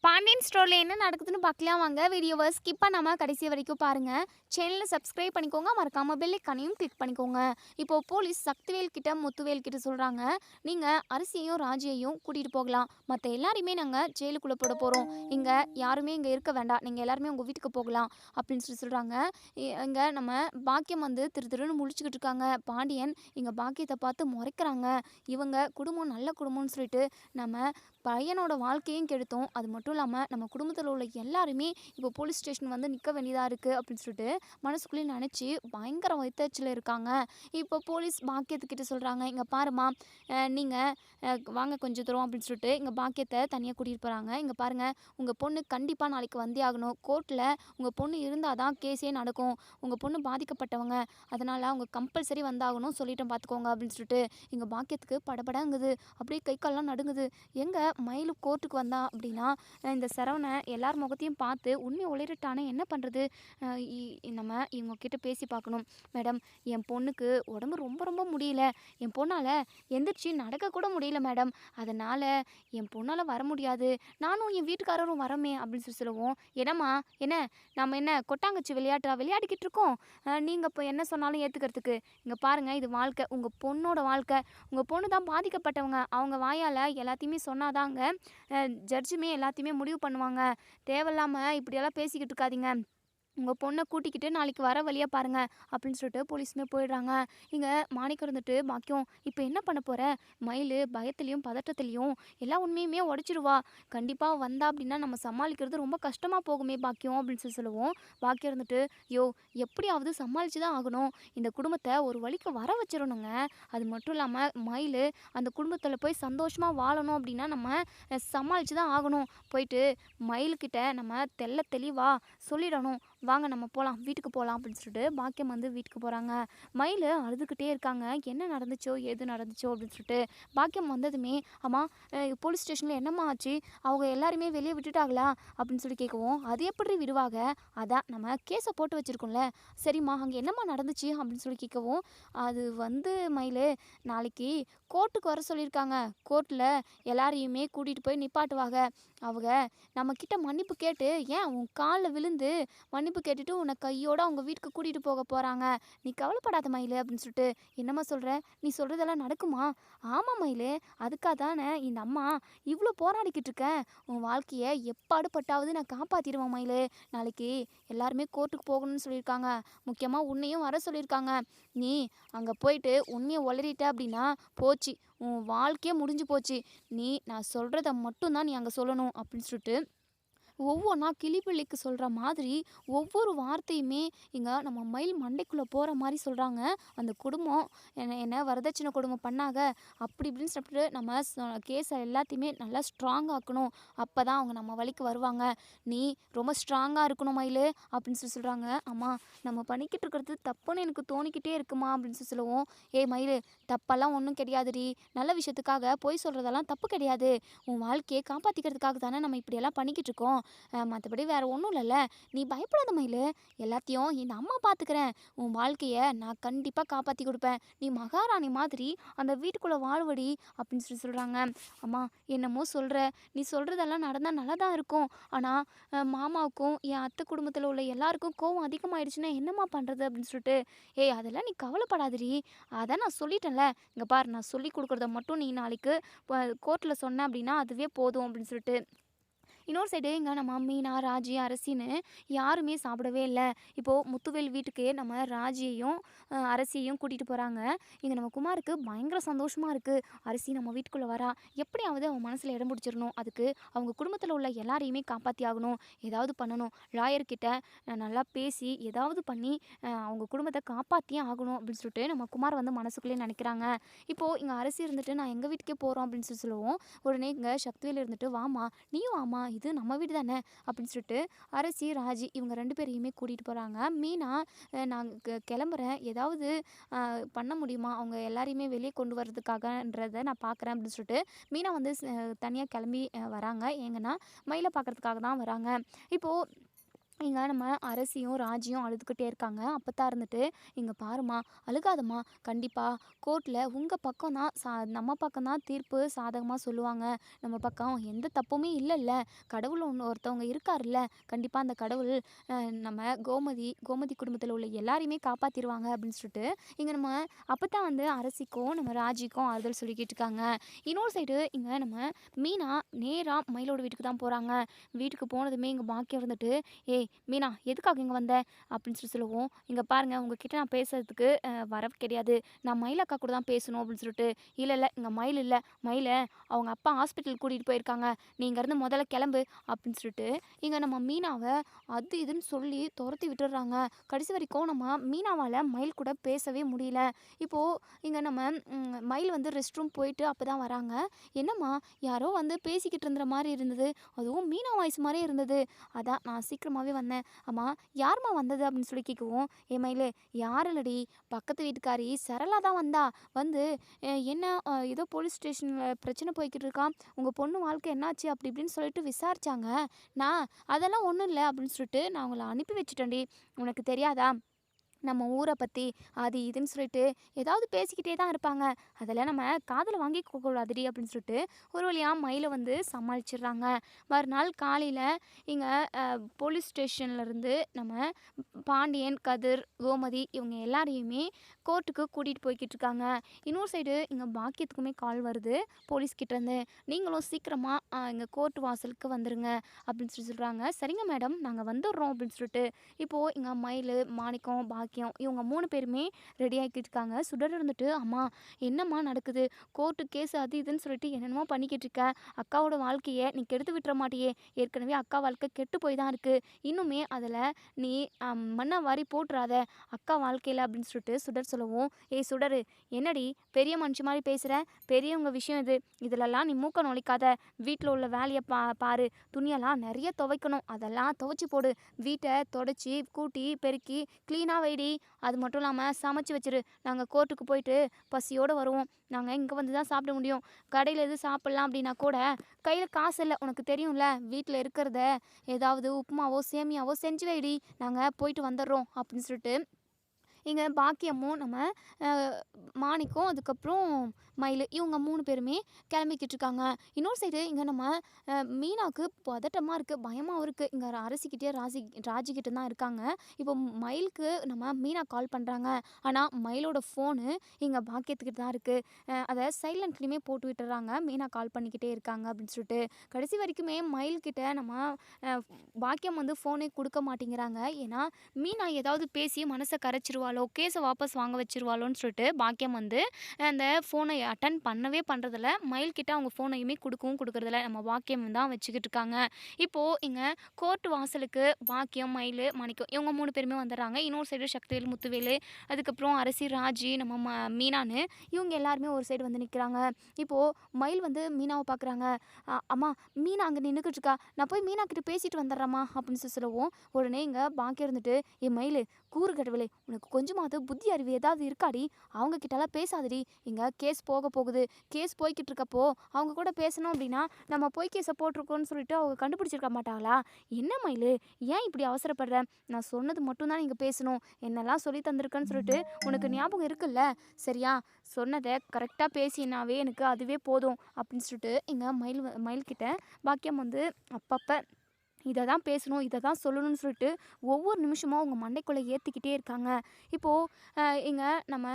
பாண்டியன் ஸ்டோரில் என்ன நடக்குதுன்னு பார்க்கலாம் வாங்க. வீடியோவை ஸ்கிப் பண்ணாமல் கடைசி வரைக்கும் பாருங்கள். சேனலை சப்ஸ்கிரைப் பண்ணிக்கோங்க, மறக்காமல் பெல் ஐக்கானையும் கிளிக் பண்ணிக்கோங்க. இப்போது போலீஸ் சக்திவேல் கிட்ட முத்துவேல் கிட்ட சொல்கிறாங்க, நீங்கள் அரிசியையும் ராஜியையும் கூட்டிகிட்டு போகலாம், மற்ற எல்லாரையுமே நாங்கள் ஜெயிலுக்குள்ளே போட போகிறோம், இங்கே யாருமே இங்கே இருக்க வேண்டாம், நீங்கள் எல்லாருமே உங்கள் வீட்டுக்கு போகலாம் அப்படின்னு சொல்கிறாங்க. இங்கே நம்ம பாக்கியம் வந்து திருன்னு முழிச்சுக்கிட்டு இருக்காங்க. பாண்டியன் இங்கே பாக்கியத்தை பார்த்து முறைக்கிறாங்க. இவங்க குடும்பம் நல்ல குடும்பம்னு சொல்லிட்டு நம்ம பையனோட வாழ்க்கையும் கெடுத்தோம், அது மட்டும் இல்லாமல் நம்ம குடும்பத்தில் உள்ள எல்லாருமே இப்போ போலீஸ் ஸ்டேஷன் வந்து நிற்க வேண்டியதாக இருக்குது அப்படின்னு சொல்லிட்டு மனசுக்குள்ளேயே நினச்சி பயங்கர வைத்தறிச்சல் இருக்காங்க. இப்போ போலீஸ் பாக்கியத்துக்கிட்ட சொல்கிறாங்க, இங்கே பாருமா, நீங்கள் வாங்க கொஞ்சம் தூரம் அப்படின்னு சொல்லிட்டு இங்கே பாக்கியத்தை தனியாக கூட்டிகிட்டு போகிறாங்க. இங்கே பாருங்கள், உங்கள் பொண்ணு கண்டிப்பாக நாளைக்கு வந்தே ஆகணும், கோர்ட்டில் உங்கள் பொண்ணு இருந்தால் தான் கேஸே நடக்கும், உங்கள் பொண்ணு பாதிக்கப்பட்டவங்க, அதனால் அவங்க கம்பல்சரி வந்தாகணும் சொல்லிட்டோம் பார்த்துக்கோங்க அப்படின்னு சொல்லிட்டு இங்கே பாக்கியத்துக்கு படபடங்குது, அப்படியே கை கால்லாம் நடுங்குது. எங்கே மயிலு கோர்ட்டுக்கு வந்தா அப்படின்னா இந்த சரவணை எல்லார் முகத்தையும் பார்த்து உண்மை ஒளிரட்டானே என்ன பண்ணுறது, நம்ம இவங்க கிட்ட பேசி பார்க்கணும். மேடம், என் பொண்ணுக்கு உடம்பு ரொம்ப ரொம்ப முடியல, என் பொண்ணால் எந்திரிச்சு நடக்கக்கூட முடியல மேடம், அதனால் என் பொண்ணால் வர முடியாது, நானும் என் வீட்டுக்காரரும் வரமே அப்படின்னு சொல்லுவோம். என்னம்மா, என்ன நம்ம என்ன கொட்டாங்கச்சி விளையாடிக்கிட்டு இருக்கோம், நீங்கள் இப்போ என்ன சொன்னாலும் ஏற்றுக்கிறதுக்கு? இங்கே பாருங்கள், இது வாழ்க்கை, உங்கள் பொண்ணோட வாழ்க்கை, உங்கள் பொண்ணு தான் பாதிக்கப்பட்டவங்க, அவங்க வாயால் எல்லாத்தையுமே சொன்னாதாங்க ஜட்ஜுமே எல்லாத்தையுமே முடிவு பண்ணுவாங்க. தேவையில்லாமல் இப்படியெல்லாம் பேசிக்கிட்டு இருக்காதீங்க, உங்கள் பொண்ணை கூட்டிக்கிட்டு நாளைக்கு வர வழியாக பாருங்கள் அப்படின்னு சொல்லிட்டு போலீஸுமே போயிடுறாங்க. இங்கே மாணிக்கம் இருந்துட்டு, பாக்கியம் இப்போ என்ன பண்ண போகிற, மயில் பயத்துலேயும் பதட்டத்துலேயும் எல்லா உண்மையுமே உடச்சிருவா, கண்டிப்பாக வந்தா அப்படின்னா நம்ம சமாளிக்கிறது ரொம்ப கஷ்டமாக போகுமே பாக்கியம் அப்படின்னு சொல்லுவோம். பாக்கியம் இருந்துட்டு, யோ எப்படியாவது சமாளித்து தான் ஆகணும், இந்த குடும்பத்தை ஒரு வழிக்கு வர வச்சிடணுங்க, அது மட்டும் இல்லாமல் மயில் அந்த குடும்பத்தில் போய் சந்தோஷமாக வாழணும் அப்படின்னா நம்ம சமாளித்து தான் ஆகணும், போயிட்டு மயில்கிட்ட நம்ம தெளிவாக சொல்லிடணும், வாங்க நம்ம போகலாம், வீட்டுக்கு போகலாம் அப்படின்னு சொல்லிட்டு பாக்கியம் வந்து வீட்டுக்கு போகிறாங்க. மயில் அழுதுகிட்டே இருக்காங்க, என்ன நடந்துச்சோ ஏது நடந்துச்சோ அப்படின்னு சொல்லிட்டு. பாக்கியம் வந்ததுமே, அம்மா போலீஸ் ஸ்டேஷனில் என்னம்மா ஆச்சு, அவங்க எல்லாருமே வெளியே விட்டுட்டாங்களா அப்படின்னு சொல்லி கேட்கவும், அது எப்படி விடுவாங்க, அதான் நம்ம கேஸை போட்டு வச்சுருக்கோம்ல, சரிம்மா அங்கே என்னம்மா நடந்துச்சு அப்படின்னு சொல்லி கேட்கவும், அது வந்து மயில் நாளைக்கு கோர்ட்டுக்கு வர சொல்லியிருக்காங்க, கோர்ட்டில் எல்லாரையுமே கூட்டிகிட்டு போய் நிப்பாட்டுவாங்க, அவங்க நம்மக்கிட்ட மன்னிப்பு கேட்டு, ஏன் உன் காலில் விழுந்து மன்னிப்பு கேட்டுட்டு உன்னை கையோடு அவங்க வீட்டுக்கு கூட்டிகிட்டு போக போகிறாங்க, நீ கவலைப்படாத மயில் அப்படின்னு சொல்லிட்டு. என்னம்மா சொல்கிற, நீ சொல்கிறதெல்லாம் நடக்குமா? ஆமாம் மயில், அதுக்காக தானே இந்த அம்மா இவ்வளோ போராடிக்கிட்டு இருக்கேன், உன் வாழ்க்கையை எப்பாடுபட்டாவது நான் காப்பாற்றிடுவேன் மயில், நாளைக்கு எல்லாருமே கோர்ட்டுக்கு போகணும்னு சொல்லியிருக்காங்க, முக்கியமாக உன்னையும் வர சொல்லியிருக்காங்க, நீ அங்கே போயிட்டு உண்மையை உளறிட்ட அப்படின்னா போச்சு, உன் வாழ்க்கையே முடிஞ்சு போச்சு, நான் சொல்கிறத மட்டும்தான் நீ அங்கே சொல்லணும் அப்படின்னு சொல்லிட்டு ஒவ்வொன்றா கிளிப்பிள்ளைக்கு சொல்கிற மாதிரி ஒவ்வொரு வார்த்தையுமே இங்கே நம்ம மயில் மண்டைக்குள்ளே போகிற மாதிரி சொல்கிறாங்க. அந்த குடும்பம் என்ன வரதட்சணை கொடுமை பண்ணாங்க, அப்படி இப்படின்னு சொல்லிட்டு நம்ம கேஸை எல்லாத்தையுமே நல்லா ஸ்ட்ராங் ஆக்கணும், அப்போ தான் அவங்க நம்ம வழிக்கு வருவாங்க, நீ ரொம்ப ஸ்ட்ராங்காக இருக்கணும் மயில் அப்படின்னு சொல்கிறாங்க. அம்மா, நம்ம பண்ணிக்கிட்டு இருக்கிறது தப்புன்னு எனக்கு தோணிக்கிட்டே இருக்குமா அப்படின்னு சொல்லுவோம். மயில், தப்பெல்லாம் ஒன்றும் கிடையாதுடி, நல்ல விஷயத்துக்காக பொய் சொல்கிறதெல்லாம் தப்பு கிடையாது, உன் வாழ்க்கையை காப்பாற்றிக்கிறதுக்காக தானே நம்ம இப்படியெல்லாம் பண்ணிக்கிட்டு இருக்கோம், மற்றபடி வேறு ஒன்றும் இல்லைல்ல, நீ பயப்படாத மயில், எல்லாத்தையும் இந்த அம்மா பார்த்துக்கிறேன், உன் வாழ்க்கையை நான் கண்டிப்பாக காப்பாற்றி கொடுப்பேன், நீ மகாராணி மாதிரி அந்த வீட்டுக்குள்ளே வாழ்வடி அப்படின்னு சொல்கிறாங்க. அம்மா, என்னமோ சொல்கிற, நீ சொல்கிறதெல்லாம் நடந்தால் நல்லா தான் இருக்கும், ஆனால் மாமாவுக்கும் என் அத்தை குடும்பத்தில் உள்ள எல்லாருக்கும் கோவம் அதிகமாகிடுச்சுன்னா என்னம்மா பண்ணுறது அப்படின்னு சொல்லிட்டு. அதெல்லாம் நீ கவலைப்படாதடி, அதான் நான் சொல்லிட்டேன்ல, இங்கே பார், நான் சொல்லி கொடுக்குறத மட்டும் நீ நாளைக்கு கோர்ட்டில் சொன்ன அப்படின்னா அதுவே போதும் அப்படின்னு சொல்லிட்டு. இன்னொரு சைடு இங்கே நம்ம மீனா ராஜி அரசின்னு யாருமே சாப்பிடவே இல்லை. இப்போது முத்துவேல் வீட்டுக்கு நம்ம ராஜியையும் அரசியையும் கூட்டிகிட்டு போகிறாங்க. இங்கே நம்ம குமாருக்கு பயங்கர சந்தோஷமாக இருக்குது, அரசி நம்ம வீட்டுக்குள்ளே வரா, எப்படியாவது அவன் மனசில் இடம் பிடிச்சிடணும், அதுக்கு அவங்க குடும்பத்தில் உள்ள எல்லாரையுமே காப்பாற்றி ஆகணும், ஏதாவது பண்ணணும், லாயர்கிட்ட நல்லா பேசி ஏதாவது பண்ணி அவங்க குடும்பத்தை காப்பாற்றியே ஆகணும் அப்படின்னு சொல்லிட்டு நம்ம குமார் வந்து மனசுக்குள்ளேயே நினைக்கிறாங்க. இப்போது இங்கே அரசி இருந்துட்டு, நான் எங்கள் வீட்டுக்கே போகிறோம் அப்படின்னு சொல்லுவோம். உடனே இங்கே சக்திவேல் இருந்துட்டு, வாமா நீயும் வாமா, இது நம்ம வீடு தானே அப்படின்னு சொல்லிட்டு அரசி ராஜி இவங்க 2 பேரையுமே கூட்டிகிட்டு போகிறாங்க. மீனா, நான் கிளம்புறேன், ஏதாவது பண்ண முடியுமா, அவங்க எல்லாரையுமே வெளியே கொண்டு வர்றதுக்காகன்றதை நான் பார்க்குறேன் அப்படின்னு சொல்லிட்டு மீனா வந்து தனியாக கிளம்பி வராங்க. எங்கன்னா மயிலை பார்க்குறதுக்காக தான் வராங்க. இப்போது இங்க நம்ம அரசியும் ராஜியும் அழுதுகிட்டே இருக்காங்க. அப்பத்தா இருந்துட்டு, "இங்க பாரும்மா, அழுகாதம்மா. கண்டிப்பா கோர்ட்ல உங்க பக்கம் தான் நம்ம பக்கம் தான் தீர்ப்பு சாதகமா சொல்லுவாங்க. நம்ம பக்கம் எந்த தப்புமே இல்லல்ல. கடவுள் ஒருத்தவங்க இருக்காருல்ல. கண்டிப்பா அந்த கடவுள் நம்ம கோமதி குடும்பத்தில உள்ள எல்லாரையுமே காப்பாத்திருவாங்க." அப்படின்னு சொல்லிட்டு, இங்க நம்ம அப்பத்தா வந்து அரசிக்கும், நம்ம ராஜிக்கும் ஆறுதல் சொல்லிக்கிட்டு இருக்காங்க. இன்னொரு சைடு இங்க நம்ம மீனா நேரா மயிலோட வீட்டுக்கு தான் போறாங்க. வீட்டுக்கு போனதுமே இங்க பாக்கியம் இருந்துட்டு, "ஏய் மீனா எதுக்காக இங்கே வந்த?" அப்படின்னு சொல்லவும், "இங்கே பாருங்க உங்ககிட்ட நான் பேசுறதுக்கு வரவு கிடையாது. நான் மயில் அக்கா கூட தான் பேசணும்." அப்படின்னு சொல்லிட்டு, "இல்லை இல்லை இங்கே மயில் இல்லை. மயிலை அவங்க அப்பா ஹாஸ்பிட்டல் கூட்டிகிட்டு போயிருக்காங்க. நீ இங்கேருந்து முதல்ல கிளம்பு." அப்படின்னு சொல்லிட்டு இங்கே நம்ம மீனாவை அது இதுன்னு சொல்லி துரத்தி விட்டுடுறாங்க. கடைசி வரைக்கும் நம்ம மீனாவால் மயில் கூட பேசவே முடியல. இப்போது இங்கே நம்ம மயில் வந்து ரெஸ்ட் ரூம் போயிட்டு அப்போ தான் வராங்க. "என்னம்மா யாரோ வந்து பேசிக்கிட்டு இருந்த மாதிரி இருந்தது. அதுவும் மீனா வாய்ஸ் மாதிரியே இருந்தது. அதான் நான் சீக்கிரமாகவே வந்தேன். அம்மா யாரும்மா வந்தது?" அப்படின்னு சொல்லி கேட்கவும், "ஏ மயிலு யாரும் இல்லடி, பக்கத்து வீட்டுக்காரி சரளா தான் வந்தா. வந்து என்ன ஏதோ போலீஸ் ஸ்டேஷனில் பிரச்சனை போய்கிட்டு இருக்கான், உங்கள் பொண்ணு வாழ்க்கை என்னாச்சு அப்படி இப்படின்னு சொல்லிட்டு விசாரிச்சாங்க. நான் அதெல்லாம் ஒன்றும் இல்லை அப்படின்னு சொல்லிட்டு நான் உங்களை அனுப்பி வச்சுட்டேன்டி. உனக்கு தெரியாதா நம்ம ஊரை பற்றி அது இதுன்னு சொல்லிட்டு ஏதாவது பேசிக்கிட்டே தான் இருப்பாங்க. அதெல்லாம் நம்ம காதில் வாங்கிக்க கூடாதுடி." அப்படின்னு சொல்லிட்டு ஒரு வழியாக மயிலை வந்து சமாளிச்சிடுறாங்க. மறுநாள் காலையில் இங்கே போலீஸ் ஸ்டேஷன்லேருந்து நம்ம பாண்டியன், கதிர், கோமதி இவங்க எல்லாரையுமே கோர்ட்டுக்கு கூட்டிகிட்டு போய்கிட்டு இருக்காங்க. இன்னொரு சைடு இங்கே பாக்கியத்துக்குமே கால் வருது போலீஸ்கிட்டேருந்து. "நீங்களும் சீக்கிரமாக இங்கே கோர்ட் வாசலுக்கு வந்துடுங்க." அப்படின்னு சொல்லி சொல்கிறாங்க. "சரிங்க மேடம், நாங்கள் வந்துடுறோம்." அப்படின்னு சொல்லிட்டு இப்போது இங்கே மயில், மாணிக்கம், பாக்கியம் இவங்க 3 பேருமே ரெடி ஆகிக்கிட்டு இருக்காங்க. சுடர் இருந்துட்டு, "அம்மா என்னம்மா நடக்குது? கோர்ட்டு கேஸ் அது இதுன்னு சொல்லிட்டு என்னென்னமோ பண்ணிக்கிட்டு இருக்க. அக்காவோட வாழ்க்கையை நீ கெடுத்து விட்டுற மாட்டியே? ஏற்கனவே அக்கா வாழ்க்கை கெட்டு போய் தான் இருக்குது. இன்னுமே அதில் நீ மண்ணை வாரி போட்டுறாத அக்கா வாழ்க்கையில்." அப்படின்னு சொல்லிட்டு சுடர் சொல்லவும், "ஏய் சுடரு, என்னடி பெரிய மனுஷி மாதிரி பேசுகிற? பெரியவங்க விஷயம் இது. இதிலெல்லாம் நீ மூக்க நுழைக்காத. வீட்டில் உள்ள வேலையை பாரு. துணியெல்லாம் நிறைய துவைக்கணும், அதெல்லாம் துவைச்சி போடு. வீட்டை தொடச்சி கூட்டி பெருக்கி க்ளீனாக வைடி. அது மட்டும் இல்லாமல் சமைச்சு வச்சிரு. நாங்கள் கோர்ட்டுக்கு போயிட்டு பசியோடு வருவோம். நாங்கள் இங்கே வந்து தான் சாப்பிட முடியும். கடையில் எது சாப்பிட்லாம் அப்படின்னா கூட கையில் காசு இல்லை, உனக்கு தெரியும்ல. வீட்டில் இருக்கிறத ஏதாவது உப்புமாவோ சேமியாவோ செஞ்சு வைடி. நாங்கள் போயிட்டு வந்துடுறோம்." அப்படின்னு சொல்லிட்டு இங்கே பாக்கியமும் நம்ம மாணிக்கம் அதுக்கப்புறம் மயில் இவங்க 3 பேருமே கிளம்பிக்கிட்டு இருக்காங்க. இன்னொரு சைடு இங்கே நம்ம மீனாவுக்கு பதட்டமாக இருக்குது, பயமாகவும் இருக்குது. இங்கே அரசிக்கிட்டே ராஜிக்கிட்ட தான் இருக்காங்க. இப்போ மயிலுக்கு நம்ம மீனா கால் பண்ணுறாங்க. ஆனால் மயிலோட ஃபோனு இங்கே பாக்கியத்துக்கிட்ட தான் இருக்குது. அதை சைலண்ட்லேயுமே போட்டு விட்டுறாங்க, மீனா கால் பண்ணிக்கிட்டே இருக்காங்க அப்படின்னு சொல்லிட்டு. கடைசி வரைக்குமே மயில்கிட்ட நம்ம பாக்கியம் வந்து ஃபோனே கொடுக்க மாட்டேங்கிறாங்க. ஏன்னா மீனா ஏதாவது பேசி மனசை கரைச்சிருவாளோ, கேஸை வாபஸ் வாங்க வச்சிருவாளோன்னு சொல்லிட்டு பாக்கியம் வந்து அந்த ஃபோனை அட்டன் பண்ணவே பண்ணுறதில்ல. மயில்கிட்ட அவங்க ஃபோனையுமே கொடுக்கவும் கொடுக்குறதில்ல. நம்ம பாக்கியம் தான் வச்சுக்கிட்டு இருக்காங்க. இப்போது இங்கே கோர்ட் வாசலுக்கு பாக்கியம், மயில், மாணிக்கம் இவங்க 3 பேருமே வந்துடுறாங்க. இன்னொரு சைடு சக்திவேல், முத்துவேலு, அதுக்கப்புறம் அரசி, ராஜி, நம்ம மீனான்னு இவங்க எல்லாருமே ஒரு சைடு வந்து நிற்கிறாங்க. இப்போது மயில் வந்து மீனாவை பார்க்குறாங்க. "அம்மா மீனா அங்கே நின்றுக்கிட்டு இருக்கா, நான் போய் மீனா கிட்ட பேசிட்டு வந்துடுறேம்மா." அப்படின்னு சொல்லவும் உடனே இங்கே பாக்கியம் இருந்துட்டு, "ஏ மயில், கூறு கடவுளே, உனக்கு கொஞ்சமாவது புத்தி அறிவு ஏதாவது இருக்காடி? அவங்க கிட்டலாம் பேசாதடி. இங்கே கேஸ் போக போகுது. கேஸ் போய்கிட்டு இருக்கப்போ அவங்க கூட பேசணும் அப்படின்னா நம்ம போய் கேஸை போட்டிருக்கோன்னு சொல்லிட்டு அவங்க கண்டுபிடிச்சிருக்க மாட்டாங்களா? என்ன மயில், ஏன் இப்படி அவசரப்படுற? நான் சொன்னது மட்டும்தான் நீங்கள் பேசணும். என்னெல்லாம் சொல்லி தந்திருக்கேன்னு சொல்லிட்டு உனக்கு ஞாபகம் இருக்குல்ல? சரியா? சொன்னதை கரெக்டாக பேசினாவே எனக்கு அதுவே போதும்." அப்படின்னு சொல்லிட்டு இங்கே மயில்கிட்ட பாக்கியம் வந்து அப்பப்போ இதை தான் பேசணும், இதை தான் சொல்லணும்னு சொல்லிட்டு ஒவ்வொரு நிமிஷமும் அவங்க மண்டைக்குள்ளே ஏற்றிக்கிட்டே இருக்காங்க. இப்போது இங்கே நம்ம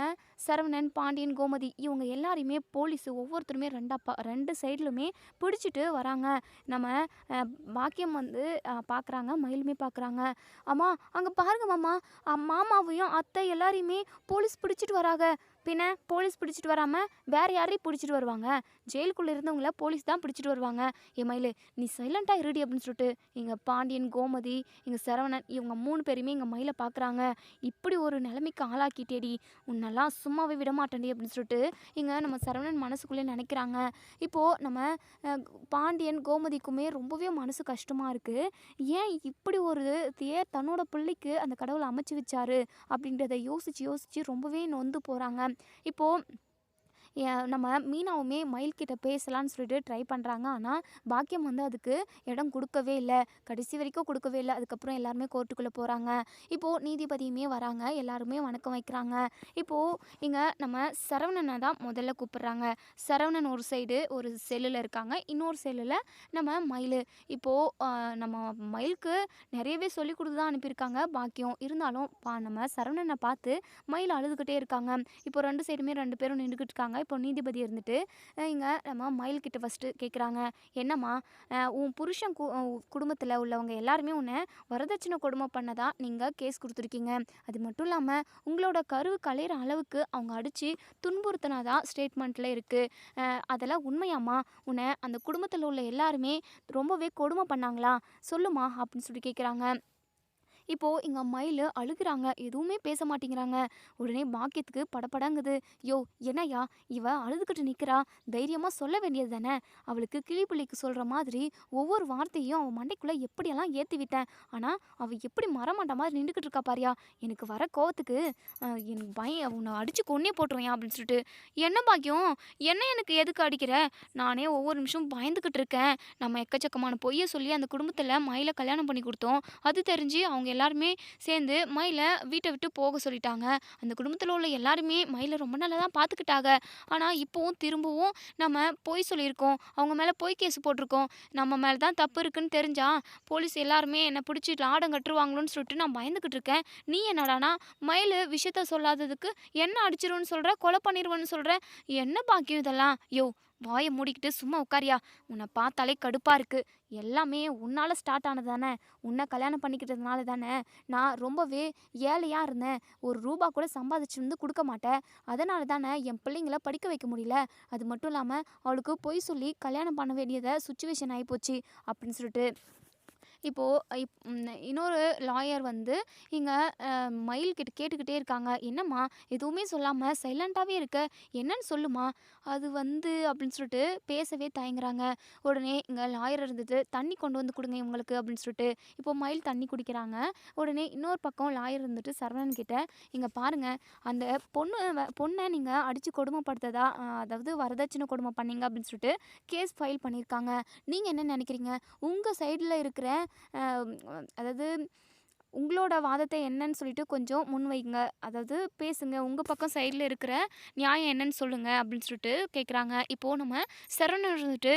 சரவணன், பாண்டியன், கோமதி இவங்க எல்லாரையுமே போலீஸு ஒவ்வொருத்தருமே 2 சைட்லுமே பிடிச்சிட்டு வராங்க. நம்ம பாக்கியம் வந்து பார்க்குறாங்க, மயிலுமே பார்க்குறாங்க. "அம்மா அங்கே பாருங்க மாமா, மாமாவையும் அத்தை எல்லாரையுமே போலீஸ் பிடிச்சிட்டு வராங்க." "பின்ன போலீஸ் பிடிச்சிட்டு வராமல் வேறு யாரையும் பிடிச்சிட்டு வருவாங்க? ஜெயிலுக்குள்ளே இருந்தவங்கள போலீஸ் தான் பிடிச்சிட்டு வருவாங்க." "ஏ மயிலு, நீ சைலண்ட்டாக இருடி." அப்படின்னு சொல்லிட்டு இங்கே பாண்டியன், கோமதி, இங்கே சரவணன் இவங்க 3 பேருமே இங்கே மயிலை பார்க்குறாங்க. "இப்படி ஒரு நிலைமைக்கு ஆளாக்கிட்டேடி, உன்னெல்லாம் சும்மாவே விடமாட்டேன்டி." அப்படின்னு சொல்லிட்டு இங்கே நம்ம சரவணன் மனசுக்குள்ளே நினைக்கிறாங்க. இப்போது நம்ம பாண்டியன், கோமதிக்குமே ரொம்பவே மனசு கஷ்டமாக இருக்குது. ஏன் இப்படி ஒரு தன்னோட பிள்ளைக்கு அந்த கடவுள் அமைச்சு வச்சாரு அப்படின்றத யோசித்து யோசித்து ரொம்பவே நொந்து போகிறாங்க. இப்போது நம்ம மீனாவுமே மயில்கிட்ட பேசலான்னு சொல்லிட்டு ட்ரை பண்ணுறாங்க. ஆனால் பாக்கியம் வந்து அதுக்கு இடம் கொடுக்கவே இல்லை, கடைசி வரைக்கும் கொடுக்கவே இல்லை. அதுக்கப்புறம் எல்லாருமே கோர்ட்டுக்குள்ளே போகிறாங்க. இப்போது நீதிபதியுமே வராங்க, எல்லாருமே வணக்கம் வைக்கிறாங்க. இப்போது இங்கே நம்ம சரவணனை தான் முதல்ல கூப்பிட்றாங்க. சரவணன் ஒரு சைடு ஒரு செல்லில் இருக்காங்க, இன்னொரு செல்லில் நம்ம மயில். இப்போது நம்ம மயிலுக்கு நிறையவே சொல்லி கொடுத்து தான் அனுப்பியிருக்காங்க பாக்கியம். இருந்தாலும் நம்ம சரவணனை பார்த்து மயில் அழுதுகிட்டே இருக்காங்க. இப்போ ரெண்டு சைடுமே ரெண்டு பேரும் நின்றுக்கிட்டு இருக்காங்க. இப்போ நீதிபதி இருந்துட்டு இங்கே நம்ம மயில்கிட்ட ஃபஸ்ட்டு கேட்குறாங்க, என்னம்மா உன் புருஷன் குடும்பத்தில் உள்ளவங்க எல்லாருமே உன்னை வரதட்சணை கொடுமை பண்ணதா நீங்கள் கேஸ் கொடுத்துருக்கீங்க. அது மட்டும் இல்லாமல் உங்களோட கருவு கலையிற அளவுக்கு அவங்க அடித்து துன்புறுத்தினாதான் ஸ்டேட்மெண்ட்டில் இருக்குது. அதெல்லாம் உண்மையாம்மா? உன்னை அந்த குடும்பத்தில் உள்ள எல்லாருமே ரொம்பவே கொடுமை பண்ணாங்களா? சொல்லுமா அப்படின்னு சொல்லி கேட்குறாங்க. இப்போது இங்கே மயில் அழுகிறாங்க, எதுவுமே பேச மாட்டேங்கிறாங்க. உடனே பாக்கியத்துக்கு படபடங்குது. யோ என்னையா இவ அழுதுகிட்டு நிற்கிறா, தைரியமாக சொல்ல வேண்டியது தானே? அவளுக்கு கிளிப்புள்ளிக்கு சொல்கிற மாதிரி ஒவ்வொரு வார்த்தையும் அவன் மண்டைக்குள்ளே எப்படியெல்லாம் ஏற்றி விட்டேன். ஆனால் அவள் எப்படி மரமாட்ட மாதிரி நின்றுக்கிட்டு இருக்கா பாரியா. எனக்கு வர கோவத்துக்கு எனக்கு பயம், உன்னை அடித்து கொன்னே போட்டுருவேன் அப்படின்னு சொல்லிட்டு. என்ன பாக்கியம், எனக்கு எதுக்கு அடிக்கிற? நானே ஒவ்வொரு நிமிஷம் பயந்துக்கிட்டு இருக்கேன். நம்ம எக்கச்சக்கமான பொய்யை சொல்லி அந்த குடும்பத்தில் மயிலை கல்யாணம் பண்ணி கொடுத்தோம். அது தெரிஞ்சு அவங்க எல்லாருமே சேர்ந்து மயிலை வீட்டை விட்டு போக சொல்லிட்டாங்க. அந்த குடும்பத்தில் உள்ள எல்லாருமே மயிலை ரொம்ப நல்லா தான் பார்த்துக்கிட்டாங்க. ஆனால் இப்போவும் திரும்பவும் நம்ம பொய் சொல்லியிருக்கோம், அவங்க மேலே பொய் கேஸ் போட்டிருக்கோம். நம்ம மேலே தான் தப்பு இருக்குன்னு தெரிஞ்சா போலீஸ் எல்லாருமே என்னை பிடிச்சி லாடம் கட்டுருவாங்களோன்னு சொல்லிட்டு நான் பயந்துக்கிட்டு இருக்கேன். நீ என்னடானா மயில் விஷயத்த சொல்லாததுக்கு என்ன அடிச்சிருன்னு சொல்கிற, கொலை பண்ணிடுவேன்னு சொல்கிற. என்ன பாக்கியம் இதெல்லாம்? யோ வாயை மூடிக்கிட்டு சும்மா உட்காரியா. உன்னை பார்த்தாலே கடுப்பாக இருக்குது. எல்லாமே உன்னால் ஸ்டார்ட் ஆனது தானே, உன்னை கல்யாணம் பண்ணிக்கிட்டதுனால தானே. நான் ரொம்பவே ஏழையாக இருந்தேன், ஒரு ரூபா கூட சம்பாதிச்சு வந்து கொடுக்க மாட்டேன். அதனால தானே என் பிள்ளைங்கள படிக்க வைக்க முடியல. அது மட்டும் இல்லாமல் அவளுக்கு பொய் சொல்லி கல்யாணம் பண்ண வேண்டியதை சுச்சுவேஷன் ஆகிப்போச்சு அப்படின்னு சொல்லிட்டு. இப்போது இன்னொரு லாயர் வந்து இங்கே மயில்கிட்ட கேட்டுக்கிட்டே இருக்காங்க, என்னம்மா எதுவுமே சொல்லாமல் சைலண்ட்டாகவே இருக்க, என்னன்னு சொல்லுமா? அது வந்து அப்படின்னு சொல்லிட்டு பேசவே தயங்குறாங்க. உடனே இங்கே லாயர் இருந்துட்டு தண்ணி கொண்டு வந்து கொடுங்க இவங்களுக்கு அப்படின்னு சொல்லிட்டு. இப்போது மயில் தண்ணி குடிக்கிறாங்க. உடனே இன்னொரு பக்கம் லாயர் இருந்துட்டு சரவணன் கிட்ட, இங்கே பாருங்கள், அந்த பொண்ணை நீங்கள் அடித்து கொடுமைப்படுத்ததா, அதாவது வரதட்சணை கொடுமை பண்ணீங்க அப்படின்னு சொல்லிட்டு கேஸ் ஃபைல் பண்ணியிருக்காங்க. நீங்கள் என்ன நினைக்கிறீங்க? உங்கள் சைடில் இருக்கிற அதாவது உங்களோட வாதத்தை என்னன்னு சொல்லிட்டு கொஞ்சம் முன்வைங்க, அதாவது பேசுங்க, உங்கள் பக்கம் சைடில் இருக்கிற நியாயம் என்னன்னு சொல்லுங்கள் அப்படின்னு சொல்லிட்டு கேட்குறாங்க. இப்போது நம்ம சரவணன் இருந்துட்டு,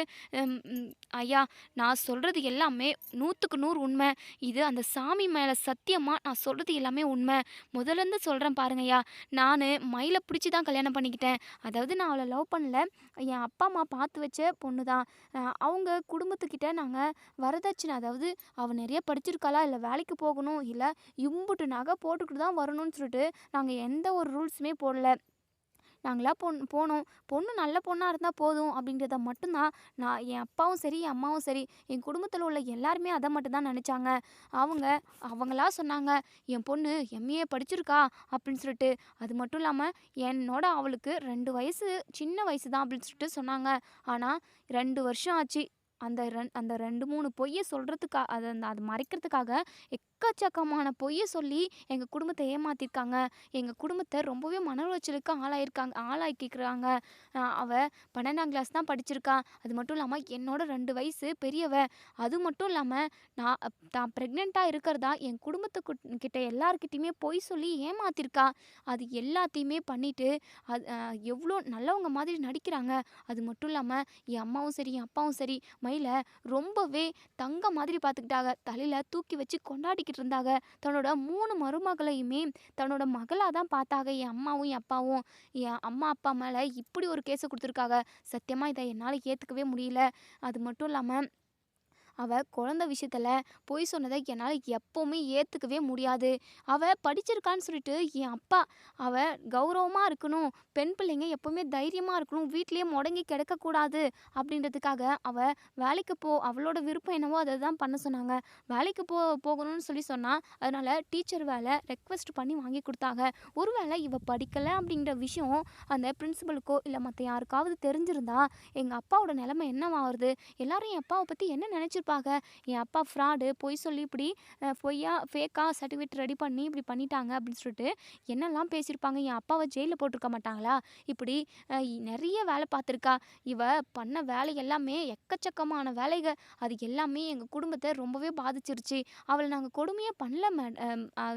ஐயா நான் சொல்கிறது எல்லாமே 100க்கு 100 உண்மை. இது அந்த சாமி மேலே சத்தியமாக நான் சொல்கிறது எல்லாமே உண்மை. முதலேருந்து சொல்கிறேன் பாருங்கய்யா, நான் மயிலை பிடிச்சி தான் கல்யாணம் பண்ணிக்கிட்டேன். அதாவது நான் அவளை லவ் பண்ணல, என் அப்பா அம்மா பார்த்து வச்ச பொண்ணு தான். அவங்க குடும்பத்துக்கிட்ட நாங்கள் வரதட்சணை, அதாவது அவள் நிறைய படிச்சிருக்காளா, இல்லை வேலைக்கு போகணும், இல்லை இம்புட்டு நகை போட்டுக்கிட்டு தான் வரணும்னு சொல்லிட்டு நாங்கள் எந்த ஒரு ரூல்ஸுமே போடல. நாங்களா போனோம், பொண்ணு நல்ல பொண்ணாக இருந்தால் போதும் அப்படின்றத மட்டும்தான் நான், என் அப்பாவும் சரி என் அம்மாவும் சரி என் குடும்பத்தில் உள்ள எல்லாருமே அதை மட்டும்தான் நினச்சாங்க. அவங்களா சொன்னாங்க என் பொண்ணு எம்ஏ படிச்சிருக்கா அப்படின்னு சொல்லிட்டு. அது மட்டும் இல்லாமல் என்னோட அவளுக்கு 2 வயசு சின்ன வயசு தான் அப்படின்னு சொல்லிட்டு சொன்னாங்க. ஆனால் 2 வருஷம் ஆச்சு. அந்த 2, 3 பொய்யை சொல்கிறதுக்காக, அது மறைக்கிறதுக்காக எக்கச்சக்கமான பொய்யை சொல்லி எங்கள் குடும்பத்தை ஏமாற்றிருக்காங்க. எங்கள் குடும்பத்தை ரொம்பவே மன உளைச்சலுக்கு ஆளாக்கிக்கிறாங்க. அவள் 12ஆம் கிளாஸ் தான் படிச்சிருக்கா. அது மட்டும் இல்லாமல் என்னோட 2 வயசு பெரியவ. அது மட்டும் இல்லாமல் தான் ப்ரெக்னெண்ட்டாக இருக்கிறதா என் குடும்பத்துக்கிட்ட எல்லாருக்கிட்டையுமே பொய் சொல்லி ஏமாற்றிருக்கா. அது எல்லாத்தையுமே பண்ணிவிட்டு அது எவ்வளோ நல்லவங்க மாதிரி நடிக்கிறாங்க. அது மட்டும் இல்லாமல் என் அம்மாவும் சரி என் அப்பாவும் சரி மயிலை ரொம்பவே தங்க மாதிரி பார்த்துக்கிட்டாங்க. தலையில் தூக்கி வச்சு கொண்டாடிக்கிட்டு இருந்தாங்க. தன்னோட 3 மருமகளையுமே தன்னோட மகளாக தான் பார்த்தாங்க. என் அம்மாவும் என் அப்பாவும். என் அம்மா அப்பா மேலே இப்படி ஒரு கேஸை கொடுத்துருக்காங்க. சத்தியமாக இதை என்னால் ஏற்றுக்கவே முடியல. அது மட்டும் இல்லாமல் அவள் குழந்த விஷயத்தில் பொய் சொன்னதை என்னால் எப்போவுமே ஏற்றுக்கவே முடியாது. அவள் படிச்சிருக்கான்னு சொல்லிட்டு என் அப்பா, அவள் கௌரவமாக இருக்கணும், பெண் பிள்ளைங்க எப்போவுமே தைரியமாக இருக்கணும், வீட்லேயே முடங்கி கிடக்கக்கூடாது அப்படின்றதுக்காக அவள் வேலைக்கு அவளோட விருப்பம் என்னவோ அதை தான் பண்ண சொன்னாங்க. வேலைக்கு போகணும்னு சொல்லி சொன்னால் அதனால் டீச்சர் வேலை ரெக்வெஸ்ட் பண்ணி வாங்கி கொடுத்தாங்க. ஒருவேளை இவள் படிக்கலை அப்படிங்கிற விஷயம் அந்த பிரின்சிபலுக்கோ இல்லை மற்ற யாருக்காவது தெரிஞ்சிருந்தா எங்கள் அப்பாவோட நிலைமை என்னவாகுது? எல்லாரும் என் அப்பாவை பற்றி என்ன நினச்சிருப்பாங்க கண்டிப்பாக என் அப்பா ஃப்ராடு, பொய் சொல்லி இப்படி பொய்யா ஃபேக்கா சர்டிஃபிகேட் ரெடி பண்ணி இப்படி பண்ணிட்டாங்க அப்படின்னு சொல்லிட்டு என்னெல்லாம் பேசியிருப்பாங்க. என் அப்பாவை ஜெயிலில் போட்டிருக்க மாட்டாங்களா? இப்படி நிறைய வேலை பார்த்துருக்கா. இவ பண்ண வேலை எல்லாமே எக்கச்சக்கமான வேலைக. அது எல்லாமே எங்கள் குடும்பத்தை ரொம்பவே பாதிச்சிருச்சு. அவளை நாங்கள் கொடுமையே பண்ணல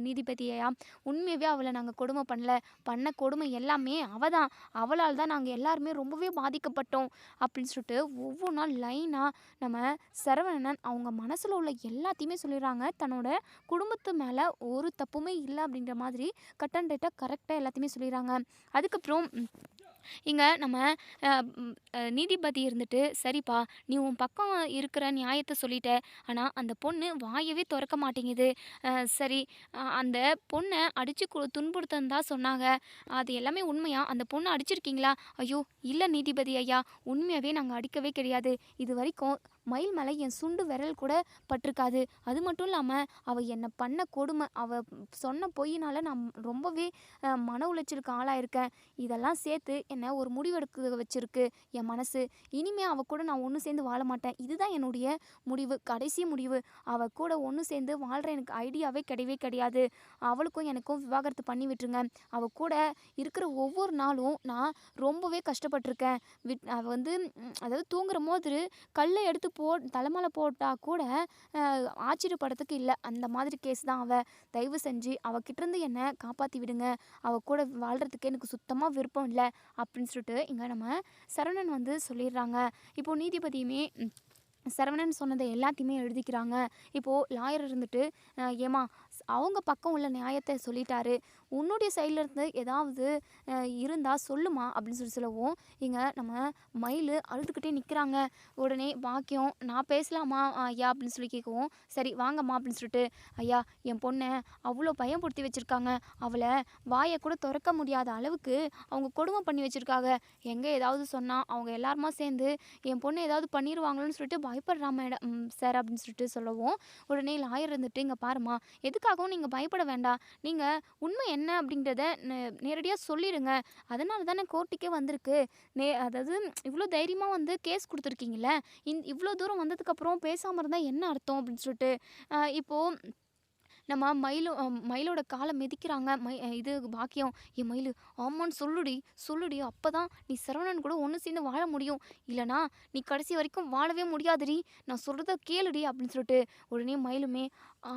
நீதிபதி ஐயா. உண்மையாகவே அவளை நாங்கள் கொடுமை பண்ணல. பண்ண கொடுமை எல்லாமே அவ தான். அவளால் தான் நாங்கள் எல்லாருமே ரொம்பவே பாதிக்கப்பட்டோம் அப்படின்னு சொல்லிட்டு ஒவ்வொரு நாள் லைனாக நம்ம சரவணன் அவங்க மனசில் உள்ள எல்லாத்தையுமே சொல்லிடுறாங்க. தன்னோட குடும்பத்து மேலே ஒரு தப்புமே இல்லை அப்படின்ற மாதிரி கட் அண்ட் ரைட்டாக கரெக்டாக எல்லாத்தையுமே சொல்லிடுறாங்க. அதுக்கப்புறம் இங்கே நம்ம நீதிபதி இருந்துட்டு, சரிப்பா நீ உன் பக்கம் இருக்கிற நியாயத்தை சொல்லிட்ட. ஆனால் அந்த பொண்ணு வாயவே திறக்க மாட்டேங்குது. சரி, அந்த பொண்ணை அடித்து துன்புறுத்தன்னு தான் சொன்னாங்க. அது எல்லாமே உண்மையா? அந்த பொண்ணை அடிச்சிருக்கீங்களா? ஐயோ இல்லை நீதிபதி ஐயா, உண்மையாகவே நாங்கள் அடிக்கவே கிடையாது. இது வரைக்கும் மயில் மேலே என் சுண்டு விரல் கூட பட்டிருக்காது. அது மட்டும் இல்லாமல் அவள் என்னை பண்ண கொடுமை, அவள் சொன்ன பொய்யினால் நான் ரொம்பவே மன உளைச்சலுக்கு ஆளாயிருக்கேன். இதெல்லாம் சேர்த்து என்னை ஒரு முடிவெடுக்க வச்சிருக்கு என் மனசு. இனிமே அவள் கூட நான் ஒன்று சேர்ந்து வாழ மாட்டேன். இதுதான் என்னுடைய முடிவு, கடைசி முடிவு. அவள் கூட ஒன்று சேர்ந்து வாழ்கிற எனக்கு ஐடியாவே கிடையவே கிடையாது. அவளுக்கும் எனக்கும் விவாகரத்து பண்ணி விட்டுருங்க. அவள் கூட இருக்கிற ஒவ்வொரு நாளும் நான் ரொம்பவே கஷ்டப்பட்டிருக்கேன். அவள் அதாவது தூங்குற போது கல்லை எடுத்து தலைமையில போட்டால் கூட ஆச்சரியப்படுறதுக்கு இல்லை. அந்த மாதிரி கேஸ் தான் அவள். தயவு செஞ்சு அவகிட்டேருந்து என்னை காப்பாற்றி விடுங்க. அவள் கூட வாழ்கிறதுக்கு எனக்கு சுத்தமாக விருப்பம் இல்லை அப்படின்னு சொல்லிட்டு இங்கே நம்ம சரவணன் சொல்லிடுறாங்க. இப்போது நீதிபதியுமே சரவணன் சொன்னதை எல்லாத்தையுமே எழுதிக்கிறாங்க. இப்போது லாயர் இருந்துட்டு, ஏமா அவங்க பக்கம் உள்ள நியாயத்தை சொல்லிட்டாரு, உன்னுடைய சைட்லேருந்து ஏதாவது இருந்தால் சொல்லுமா அப்படின்னு சொல்லவும் இங்கே நம்ம மயில் அழுதுகிட்டே நிற்கிறாங்க. உடனே பாக்கியம், நான் பேசலாமா ஐயா அப்படின்னு சொல்லி கேட்கவும், சரி வாங்கம்மா அப்படின்னு சொல்லிட்டு, ஐயா என் பொண்ணை அவ்வளோ பயப்படுத்தி வச்சுருக்காங்க. அவளை வாயை கூட திறக்க முடியாத அளவுக்கு அவங்க கொடுமை பண்ணி வச்சுருக்காங்க. எங்கே ஏதாவது சொன்னால் அவங்க எல்லாருமா சேர்ந்து என் பொண்ணை ஏதாவது பண்ணிடுவாங்களோன்னு சொல்லிட்டு பயப்படுறா மேடம் சார் அப்படின்னு சொல்லிட்டு சொல்லவும், உடனே லாயர் இருந்துட்டு, இங்கே பாருமா, எதுக்காகவும் நீங்கள் பயப்பட வேண்டாம். நீங்கள் உண்மை என்ன அப்படின்றத நேரடியாக சொல்லிடுங்க. அதனால தானே கோர்ட்டுக்கே வந்திருக்கு. அதாவது இவ்வளோ தைரியமாக கேஸ் கொடுத்துருக்கீங்களே, இவ்வளோ தூரம் வந்ததுக்கப்புறம் பேசாமல் இருந்தால் என்ன அர்த்தம் அப்படின்னு சொல்லிட்டு இப்போது நம்ம மயிலோட காலை மிதிக்கிறாங்க. இது பாக்கியம், என் மயில் ஆமான்னு சொல்லுடி, அப்போ தான் நீ சரவணன் கூட ஒன்று சேர்ந்து வாழ முடியும். இல்லைனா நீ கடைசி வரைக்கும் வாழவே முடியாதுடி, நான் சொல்கிறத கேளுடி அப்படின்னு சொல்லிட்டு உடனே மயிலுமே,